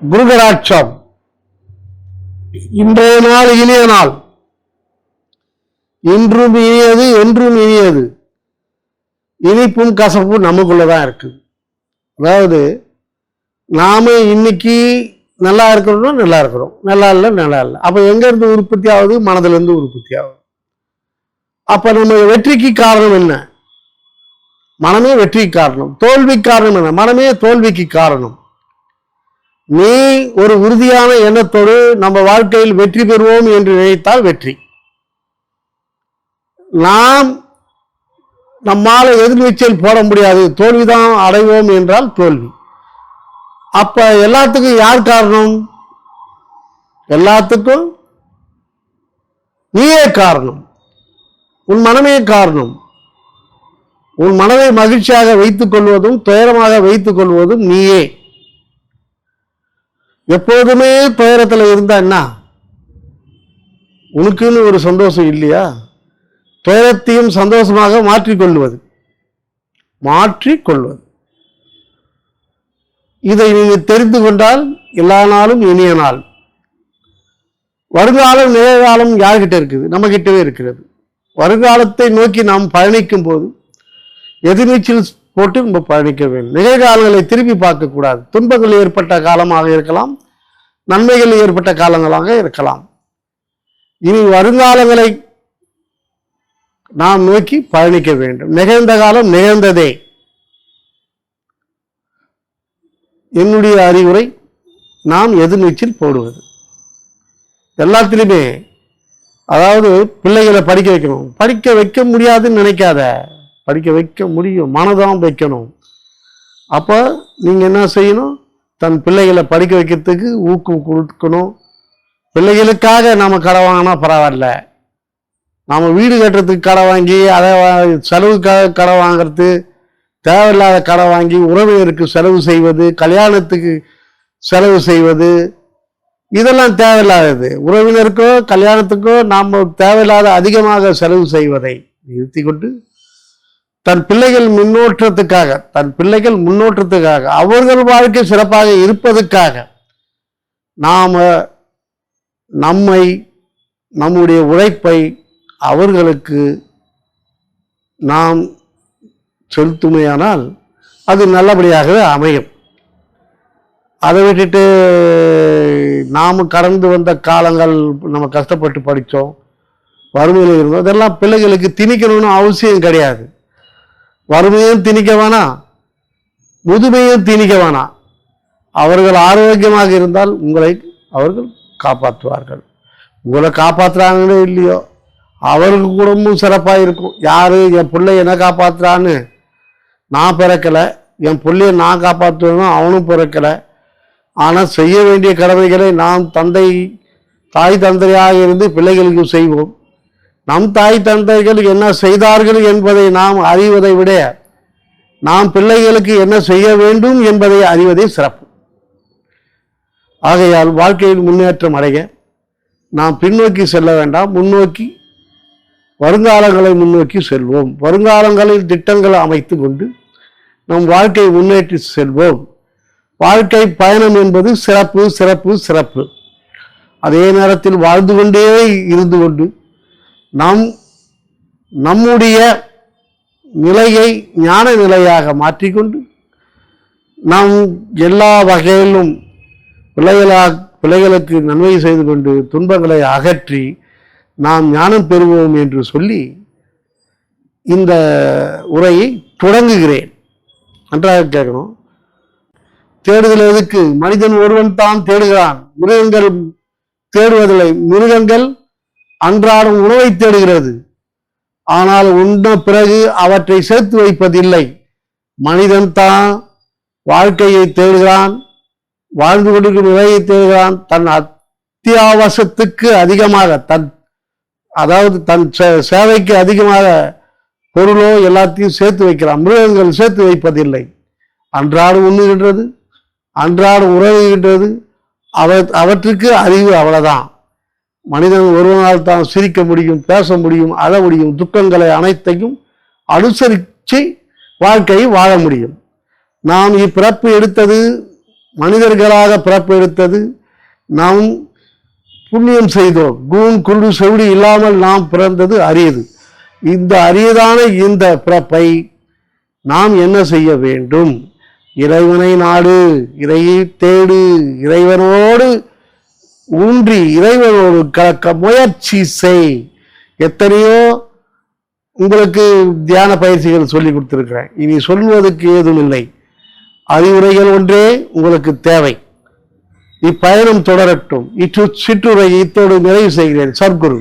குருகராட்சம். இன்றைய நாள் இனிய நாள். இன்றும் இனியது, என்றும் இனியது. இனிப்பும் கசப்பும் நமக்குள்ளதான் இருக்கு. அதாவது நாம இன்னைக்கு நல்லா இருக்கிறோம், நல்லா இருக்கிறோம், நல்லா இல்லை, நல்லா இல்லை. அப்ப எங்க இருந்து உற்பத்தி ஆகுது? மனதில இருந்து உற்பத்தி ஆகுது. அப்ப நம்ம வெற்றிக்கு காரணம் என்ன? மனமே வெற்றிக்கு காரணம். தோல்விக்கு காரணம் என்ன? மனமே தோல்விக்கு காரணம். நீ ஒரு உறுதியான எண்ணத்தோடு நம்ம வாழ்க்கையில் வெற்றி பெறுவோம் என்று நினைத்தால் வெற்றி. நாம் நம்மால எதிர்நீச்சல் போட முடியாது, தோல்விதான் அடைவோம் என்றால் தோல்வி. அப்ப எல்லாத்துக்கும் யார் காரணம்? எல்லாத்துக்கும் நீயே காரணம். உன் மனமே காரணம். உன் மனதை மகிழ்ச்சியாக வைத்துக் கொள்வதும் துயரமாக வைத்துக் கொள்வதும் நீயே. எப்போதுமே துயரத்தில் இருந்தா என்ன? உனக்குன்னு ஒரு சந்தோஷம் இல்லையா? துயரத்தையும் சந்தோஷமாக மாற்றிக்கொள்வது. இதை நீங்கள் தெரிந்து கொண்டால் எல்லா நாளும் இனிய நாள். வருங்காலம் நிகழ்காலம் யார்கிட்ட இருக்குது? நம்ம கிட்டவே இருக்கிறது. வருங்காலத்தை நோக்கி நாம் பயணிக்கும் போது எதிர்நீச்சல் போட்டு நம்ம பயணிக்க வேண்டும். நிகழ்காலங்களை திரும்பி பார்க்க கூடாது. துன்பங்கள் ஏற்பட்ட காலமாக இருக்கலாம், நன்மைகள் ஏற்பட்ட காலங்களாக இருக்கலாம். இனி வருங்காலங்களை நாம் நோக்கி பயணிக்க வேண்டும். நிகழ்ந்த காலம் நிகழ்ந்ததே. என்னுடைய அறிவுரை, நாம் எதிர்நீச்சல் போடுவது எல்லாத்திலுமே. அதாவது பிள்ளைகளை படிக்க வைக்கணும். படிக்க வைக்க முடியாதுன்னு நினைக்காத, படிக்க வைக்க முடியும், மனதான் வைக்கணும். அப்ப நீங்க என்ன செய்யணும்? தன் பிள்ளைகளை படிக்க வைக்கிறதுக்கு ஊக்கம் கொடுக்கணும். பிள்ளைகளுக்காக நாம கடை வாங்கினா பரவாயில்ல. நாம வீடு கட்டுறதுக்கு கடை வாங்கி அதை செலவுக்காக கடை வாங்கிறது, தேவையில்லாத கடை வாங்கி உறவினருக்கு செலவு செய்வது, கல்யாணத்துக்கு செலவு செய்வது, இதெல்லாம் தேவையில்லாதது. உறவினருக்கோ கல்யாணத்துக்கோ நாம் தேவையில்லாத அதிகமாக செலவு செய்வதை நிறுத்தி கொண்டு தன் பிள்ளைகள் முன்னோற்றத்துக்காக அவர்கள் வாழ்க்கை சிறப்பாக இருப்பதற்காக நாம நம்முடைய உழைப்பை அவர்களுக்கு நாம் செலுத்துமையானால் அது நல்லபடியாகவே அமையும். அதை விட்டுட்டு நாம் கடந்து வந்த காலங்கள், நம்ம கஷ்டப்பட்டு படித்தோம், வறுமையில் இருந்தோம், இதெல்லாம் பிள்ளைகளுக்கு திணிக்கணும்னு அவசியம் கிடையாது. வறுமையும் திணிக்க வேணாம், முதுமையும் திணிக்க வேணாம். அவர்கள் ஆரோக்கியமாக இருந்தால் உங்களை அவர்கள் காப்பாற்றுவார்கள். உங்களை காப்பாற்றுறாங்களோ இல்லையோ, அவருக்கு குடும்பம் சிறப்பாக இருக்கும். யாரு என் பிள்ளை என்ன காப்பாற்றுறான்னு நான் பிறக்கலை, என் பிள்ளைய நான் காப்பாற்றுவேனும் அவனும் பிறக்கலை. ஆனால் செய்ய வேண்டிய கடமைகளை நாம் தாய் தந்தையாக இருந்து பிள்ளைகளுக்கு செய்வோம். நம் தாய் தந்தைகள் என்ன செய்தார்கள் என்பதை நாம் அறிவதை விட நாம் பிள்ளைகளுக்கு என்ன செய்ய வேண்டும் என்பதை அறிவதே சிறப்பு. ஆகையால் வாழ்க்கையில் முன்னேற்றம் அடைய நாம் பின்னோக்கி செல்ல வேண்டாம், வருங்காலங்களை முன்னோக்கி செல்வோம். வருங்காலங்களில் திட்டங்களை அமைத்து கொண்டு நம் வாழ்க்கையை முன்னேற்றி செல்வோம். வாழ்க்கை பயணம் என்பது சிறப்பு சிறப்பு சிறப்பு. அதே நேரத்தில் வாழ்ந்து கொண்டே இருந்து கொண்டு நம்முடைய நிலையை ஞான நிலையாக மாற்றிக்கொண்டு நாம் எல்லா வகையிலும் பிள்ளைகளுக்கு நன்மை செய்து கொண்டு துன்பங்களை அகற்றி நாம் ஞானம் பெறுவோம் என்று சொல்லி இந்த உரையை தொடங்குகிறேன். நன்றாக கேட்கணும். தேடுதல் எதுக்கு? மனிதன் ஒருவன் தான் தேடுகிறான், மிருகங்கள் தேடுவதில்லை. மிருகங்கள் அன்றாடம் உணவை தேடுகிறது, ஆனால் உண்ட பிறகு அவற்றை சேர்த்து வைப்பதில்லை. மனிதன் தான் வாழ்க்கையை தேடுகிறான், வாழ்ந்து கொண்டிருக்கும் நிலையை தேடுகிறான். தன் அத்தியாவசியத்துக்கு அதிகமாக தன் சேவைக்கு அதிகமாக பொருளோ எல்லாத்தையும் சேர்த்து வைக்கிறான். மிருகங்கள் சேர்த்து வைப்பதில்லை. அன்றாடம் உண்ணுகின்றது, அன்றாடம் உறவுகின்றது. அவற்றுக்கு அறிவு அவ்வளவுதான். மனிதன் ஒருவனால் தான் சிரிக்க முடியும், பேச முடியும், அழ முடியும். துக்கங்களை அனைத்தையும் அனுசரித்து வாழ்க்கையை வாழ முடியும். நாம் இப்பிறப்பு எடுத்தது மனிதர்களாக பிறப்பெடுத்தது நாம் புண்ணியம் செய்தோம். கூன் குருடு செவிடு இல்லாமல் நாம் பிறந்தது அரியது. இந்த அரியதான இந்த பிறப்பை நாம் என்ன செய்ய வேண்டும்? இறைவனை நாடு, இறையை தேடு, இறைவனோடு ஊன்றி இறைவனோடு கலக்க முயற்சி செய். எத்தனையோ உங்களுக்கு தியான பயிற்சிகள் சொல்லி கொடுத்திருக்கிறேன். இனி சொல்வதற்கு ஏதும் இல்லை. அறிவுரைகள் ஒன்றே உங்களுக்கு தேவை. இப்பயணம் தொடரட்டும். சிற்றுரை இத்தோடு நிறைவு செய்கிறேன். சத்குரு.